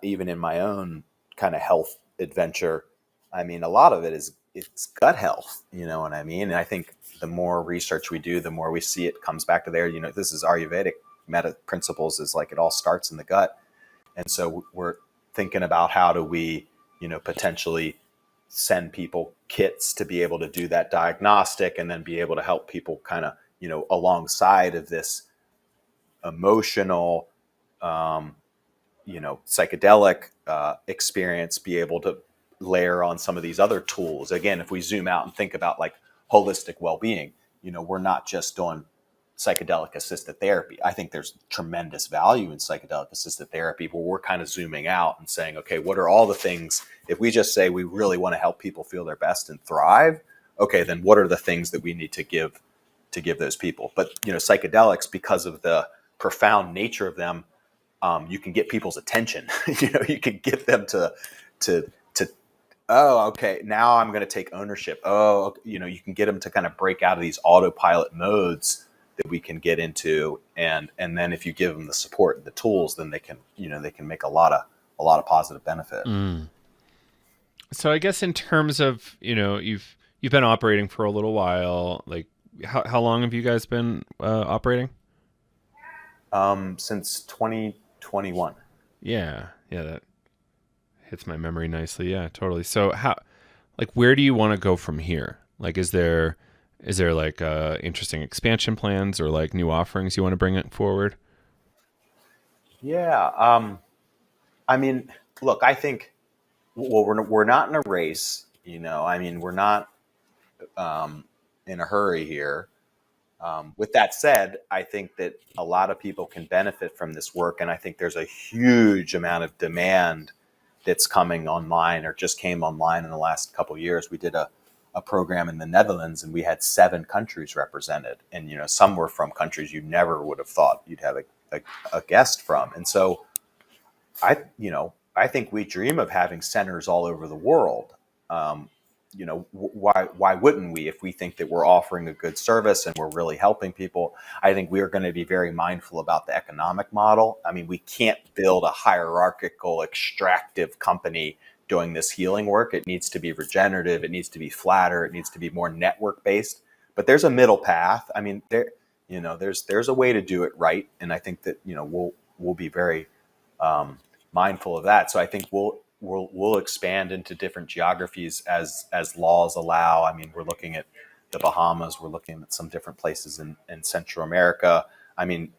even in my own kind of health adventure. I mean, a lot of it's gut health, you know what I mean? And I think the more research we do, the more we see it comes back to there. This is Ayurvedic meta principles, is like it all starts in the gut. And so we're thinking about how do we, potentially send people kits to be able to do that diagnostic and then be able to help people kind of, alongside of this emotional, psychedelic experience, be able to layer on some of these other tools. Again, if we zoom out and think about like holistic well-being, we're not just doing psychedelic assisted therapy. I think there's tremendous value in psychedelic assisted therapy, but we're kind of zooming out and saying, okay, what are all the things, if we just say we really want to help people feel their best and thrive, okay, then what are the things that we need to give those people? But, psychedelics, because of the profound nature of them, you can get people's attention. You can get them to, oh, okay, now I'm going to take ownership. Oh, you can get them to kind of break out of these autopilot modes that we can get into, and then if you give them the support and the tools, then they can make a lot of positive benefit. So I guess in terms of, you've been operating for a little while. Like, how long have you guys been operating? Since 2021. Yeah, that hits my memory nicely. Yeah, totally. So where do you want to go from here? Like, is there like interesting expansion plans or like new offerings you want to bring it forward? Yeah. I mean, look, I think, well, we're not in a race, I mean, we're not in a hurry here. With that said, I think that a lot of people can benefit from this work, and I think there's a huge amount of demand that's coming online or just came online in the last couple of years. We did a program in the Netherlands, and we had 7 countries represented, and some were from countries you never would have thought you'd have a guest from. And so I think we dream of having centers all over the world. Why wouldn't we, if we think that we're offering a good service and we're really helping people? I think we are going to be very mindful about the economic model. I mean, we can't build a hierarchical, extractive company doing this healing work. It needs to be regenerative. It needs to be flatter. It needs to be more network based. But there's a middle path. I mean, there's a way to do it right, and I think that we'll be very mindful of that. So I think we'll expand into different geographies as laws allow. I mean, we're looking at the Bahamas. We're looking at some different places in Central America. I mean,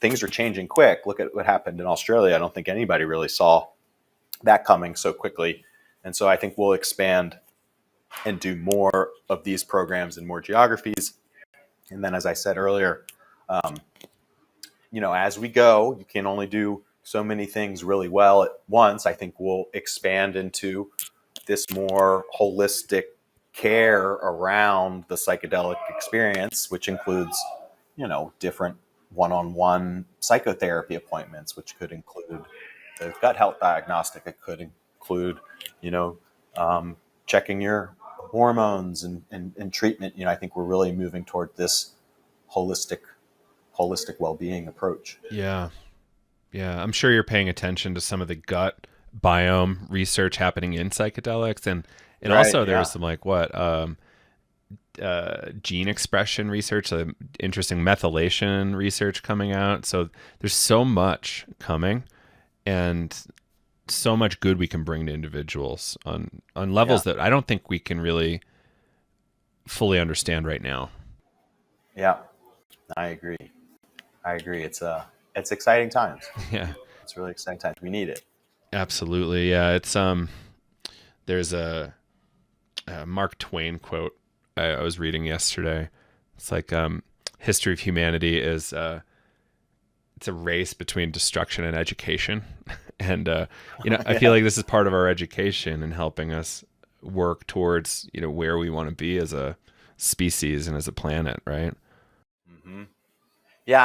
things are changing quick. Look at what happened in Australia. I don't think anybody really saw that coming so quickly. And so I think we'll expand and do more of these programs in more geographies. And then, as I said earlier, as we go, you can only do so many things really well at once. I think we'll expand into this more holistic care around the psychedelic experience, which includes, different one-on-one psychotherapy appointments, which could include the gut health diagnostic. It could include, you know, checking your hormones and treatment. I think we're really moving toward this holistic well-being approach. Yeah. Yeah. I'm sure you're paying attention to some of the gut biome research happening in psychedelics. And Right. also Yeah. there's some like what, gene expression research, interesting methylation research coming out. So there's so much coming and so much good we can bring to individuals on Yeah. levels that I don't think we can really fully understand right now. Yeah. I agree. It's exciting times. Yeah, It's really exciting times. We need it. absolutely. Yeah, it's there's a Mark Twain quote I was reading yesterday. It's like history of humanity is it's a race between destruction and education. And I feel Yeah. like this is part of our education and helping us work towards where we want to be as a species and as a planet, right? hmm Yeah.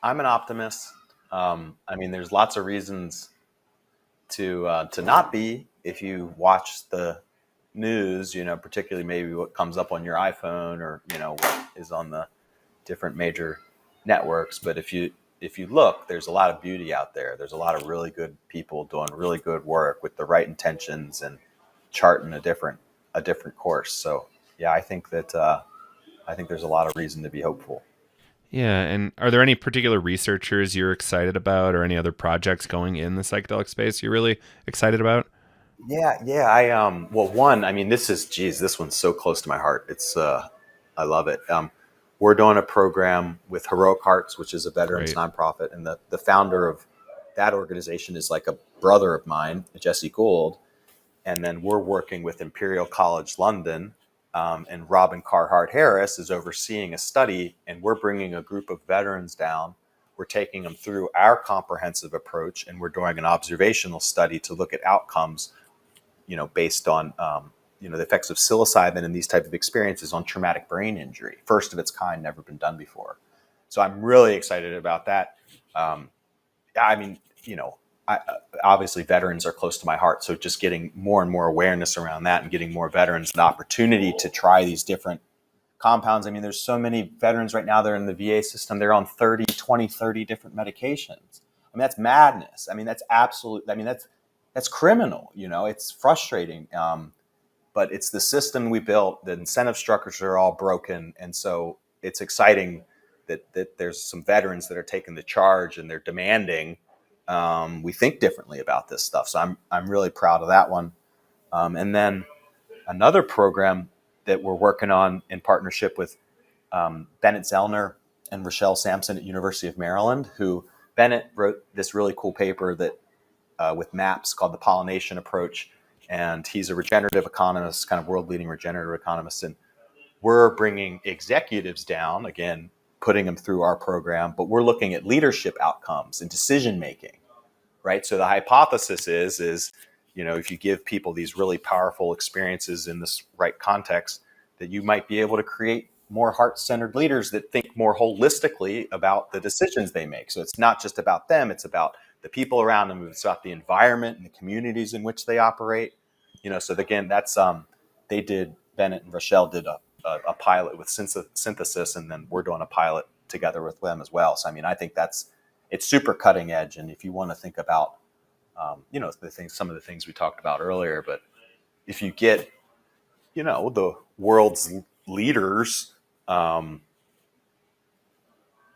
I'm an optimist. I mean, there's lots of reasons to not be if you watch the news. Particularly maybe what comes up on your iPhone, or what is on the different major networks. But if you look, there's a lot of beauty out there. There's a lot of really good people doing really good work with the right intentions and charting a different course. So yeah, I think there's a lot of reason to be hopeful. Yeah, and are there any particular researchers you're excited about, or any other projects going in the psychedelic space you're really excited about? Yeah, yeah. Well, one, I mean, this one's so close to my heart. I love it. We're doing a program with Heroic Hearts, which is a veterans Great. nonprofit, and the founder of that organization is like a brother of mine, Jesse Gould. And then we're working with Imperial College London, and Robin Carhart Harris is overseeing a study, and we're bringing a group of veterans down. We're taking them through our comprehensive approach, and we're doing an observational study to look at outcomes, based on the effects of psilocybin and these type of experiences on traumatic brain injury, first of its kind, never been done before. So I'm really excited about that. I mean, I, obviously veterans are close to my heart. So just getting more and more awareness around that and getting more veterans an opportunity to try these different compounds. I mean, there's so many veterans right now, they're in the VA system. They're on 30 different medications. I mean, that's madness. I mean, that's absolute. I mean, that's criminal. It's frustrating. But it's the system we built. The incentive structures are all broken. And so it's exciting that there's some veterans that are taking the charge and they're demanding we think differently about this stuff. So I'm really proud of that one. And then another program that we're working on in partnership with Bennett Zellner and Rochelle Sampson at University of Maryland, who Bennett wrote this really cool paper that with maps called the pollination approach. And he's a regenerative economist, kind of world leading regenerative economist. And we're bringing executives down, again, putting them through our program, but we're looking at leadership outcomes and decision making. Right. So the hypothesis is, if you give people these really powerful experiences in this right context, that you might be able to create more heart-centered leaders that think more holistically about the decisions they make. So it's not just about them, it's about the people around them, it's about the environment and the communities in which they operate. So again, that's Bennett and Rochelle did a pilot with synthesis, and then we're doing a pilot together with them as well. So I mean, I think it's super cutting edge. And if you want to think about, some of the things we talked about earlier, but if you get, the world's leaders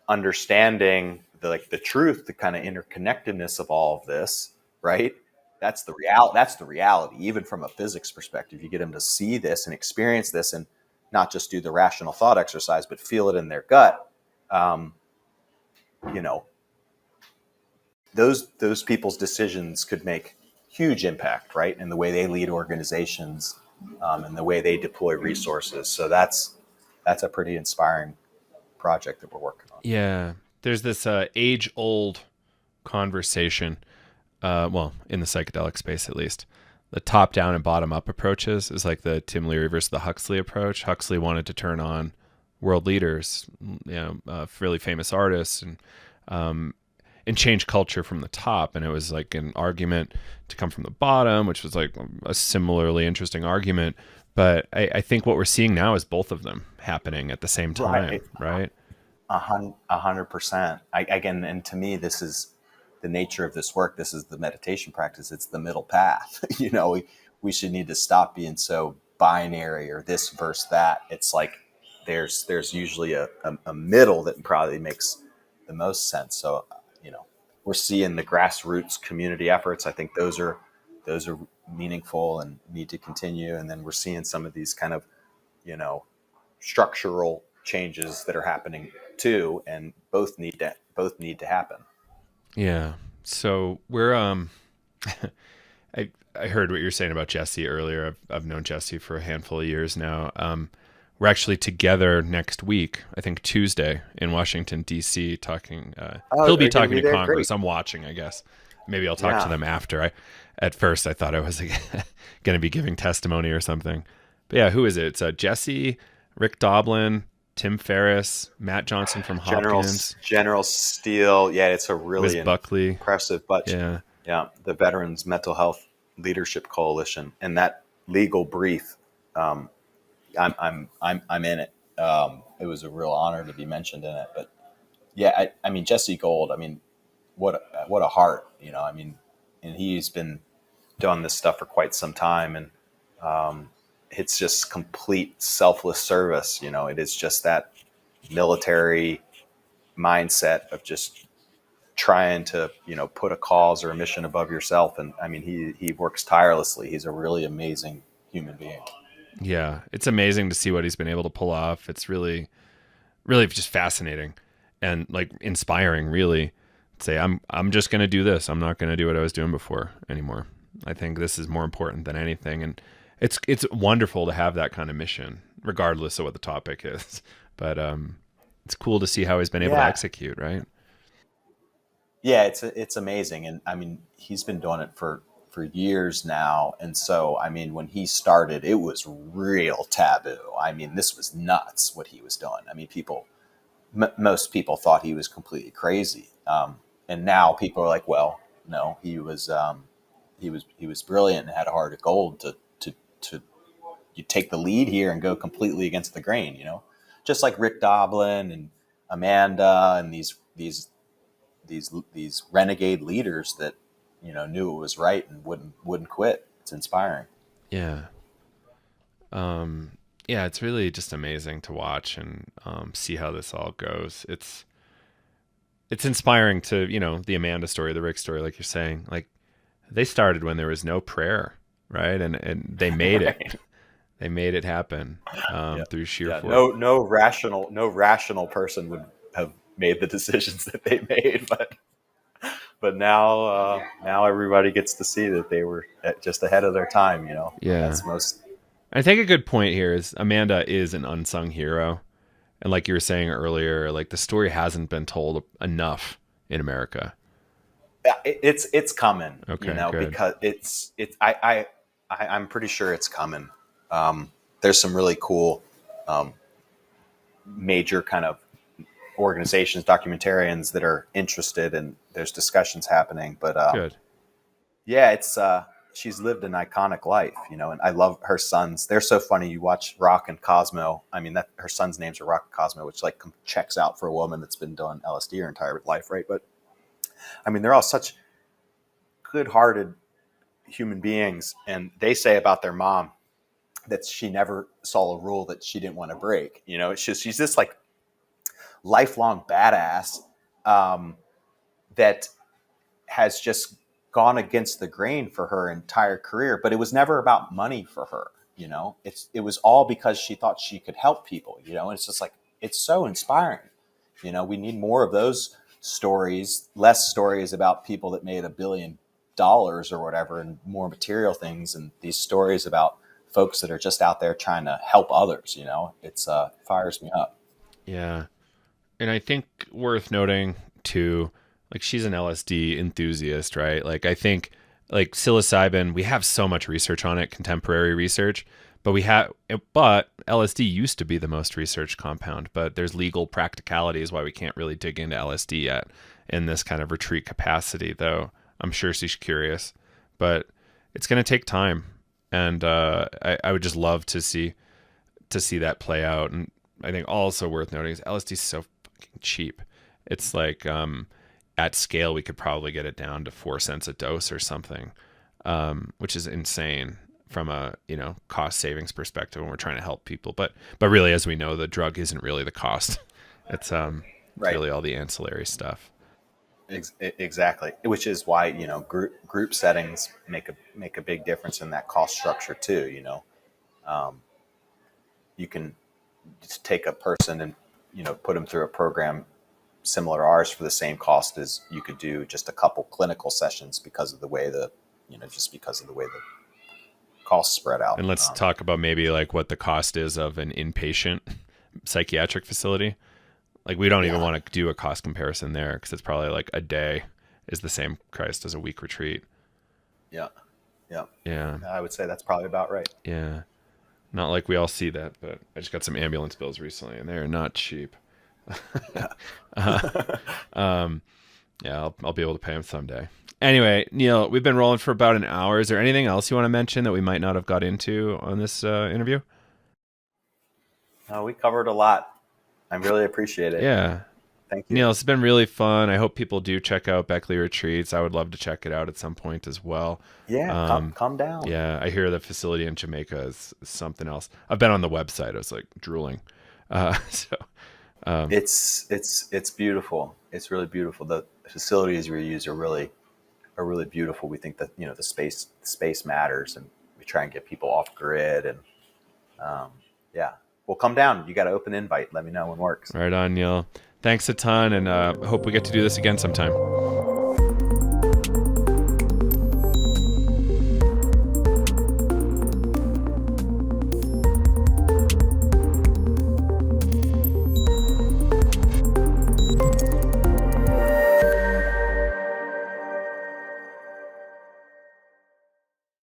understanding the truth, the kind of interconnectedness of all of this, right? That's the reality, even from a physics perspective. You get them to see this and experience this, and not just do the rational thought exercise, but feel it in their gut. You know, those people's decisions could make huge impact, right, in the way they lead organizations, and the way they deploy resources. So that's a pretty inspiring project that we're working on. Yeah, there's this age-old conversation. Well, in the psychedelic space at least, the top-down and bottom-up approaches is like the Tim Leary versus the Huxley approach. Huxley wanted to turn on world leaders, really famous artists, and change culture from the top. And it was like an argument to come from the bottom, which was like a similarly interesting argument. But I think what we're seeing now is both of them happening at the same time, Right. right? 100%. Again, and to me, this is the nature of this work. This is the meditation practice. It's the middle path. We should need to stop being so binary or this versus that. It's like there's usually a middle that probably makes the most sense. So, we're seeing the grassroots community efforts. I think those are meaningful and need to continue. And then we're seeing some of these kind of, you know, structural changes that are happening too, and both need to happen. Yeah. So we're I heard what you were saying about Jesse earlier. I've known Jesse for a handful of years now. We're actually together next week, I think Tuesday in Washington D.C. talking. Oh, He'll are be you going to talking be to there? Congress. Great. I'm watching, I guess. Maybe I'll talk to Yeah. them after. At first I thought I was going to be giving testimony or something. But yeah, who is it? It's Jesse, Rick Doblin, Tim Ferriss, Matt Johnson from General Hopkins, General Steele. Yeah, it's a Wiz really Buckley. impressive bunch. Yeah, Yeah, the Veterans Mental Health Leadership Coalition, and that legal brief. Um, I'm in it. It was a real honor to be mentioned in it. But yeah, I mean Jesse Gold. I mean, what a heart. I mean, and he's been doing this stuff for quite some time, and it's just complete selfless service. It is just that military mindset of just trying to put a cause or a mission above yourself. And I mean, he works tirelessly. He's a really amazing human being. yeah. It's amazing to see what he's been able to pull off. It's really, really just fascinating and like inspiring. Really, say I'm just going to do this. I'm not going to do what I was doing before anymore. I think this is more important than anything, and it's wonderful to have that kind of mission, regardless of what the topic is. But it's cool to see how he's been able to Yeah, execute. Right? yeah, it's amazing. And I mean, he's been doing it for years now. And so I mean, when he started, it was real taboo. I mean, this was nuts what he was doing. I mean, most people thought he was completely crazy. And now people are like, well, no, he was brilliant and had a heart of gold to you take the lead here and go completely against the grain. Just like Rick Doblin and Amanda and these renegade leaders that knew it was right and wouldn't quit. It's inspiring. Yeah. Yeah. It's really just amazing to watch and see how this all goes. It's inspiring to the Amanda story, the Rick story, like you're saying. Like they started when there was no prayer, right? And they made it. Right. They made it happen Yeah. through sheer Yeah. force. No rational person would have made the decisions that they made, but now everybody gets to see that they were just ahead of their time. And Yeah. that's most. I think a good point here is Amanda is an unsung hero. And like you were saying earlier, like the story hasn't been told enough in America. Yeah, it's coming. Okay, good. Because I'm pretty sure it's coming. There's some really cool major kind of organizations, documentarians that are interested, and there's discussions happening. But Good. yeah, it's she's lived an iconic life, and I love her sons. They're so funny. You watch Rock and Cosmo. I mean, that her sons' names are Rock and Cosmo, which like checks out for a woman that's been doing LSD her entire life, right? But I mean, they're all such good-hearted human beings, and they say about their mom that she never saw a rule that she didn't want to break. It's just she's this like lifelong badass that has just gone against the grain for her entire career, but it was never about money for her. It was all because she thought she could help people. And it's just like it's so inspiring. We need more of those stories, less stories about people that made $1 billion or whatever, and more material things, and these stories about folks that are just out there trying to help others. It's fires me up. Yeah. And I think worth noting too, like she's an LSD enthusiast, right? Like I think like psilocybin, we have so much research on it, contemporary research, but LSD used to be the most researched compound, but there's legal practicalities why we can't really dig into LSD yet in this kind of retreat capacity, though I'm sure she's curious. But it's going to take time, and I would just love to see that play out. And I think also worth noting is LSD is so fucking cheap. It's like at scale we could probably get it down to 4 cents a dose or something, which is insane from a cost savings perspective when we're trying to help people. But really, as we know, the drug isn't really the cost. It's Right. really all the ancillary stuff. Exactly. Which is why, group settings make a big difference in that cost structure too. You can just take a person and, put them through a program similar to ours for the same cost as you could do just a couple clinical sessions because of the way the costs spread out. And let's talk about maybe like what the cost is of an inpatient psychiatric facility. Like we don't even want to do a cost comparison there because it's probably like a day is the same price as a week retreat. Yeah. Yeah. Yeah. I would say that's probably about right. Yeah. Not like we all see that, but I just got some ambulance bills recently and they're not cheap. Yeah, I'll be able to pay them someday. Anyway, Neil, we've been rolling for about an hour. Is there anything else you want to mention that we might not have got into on this interview? We covered a lot. I really appreciate it. Yeah. Thank you. Neil, it's been really fun. I hope people do check out Beckley Retreats. I would love to check it out at some point as well. Yeah, come down. Yeah, I hear the facility in Jamaica is something else. I've been on the website. I was like drooling. It's beautiful. It's really beautiful. The facilities we use are really beautiful. We think that the space matters, and we try and get people off grid. And well, come down. You got an open invite. Let me know when it works. Right on, Neil. Thanks a ton, and hope we get to do this again sometime.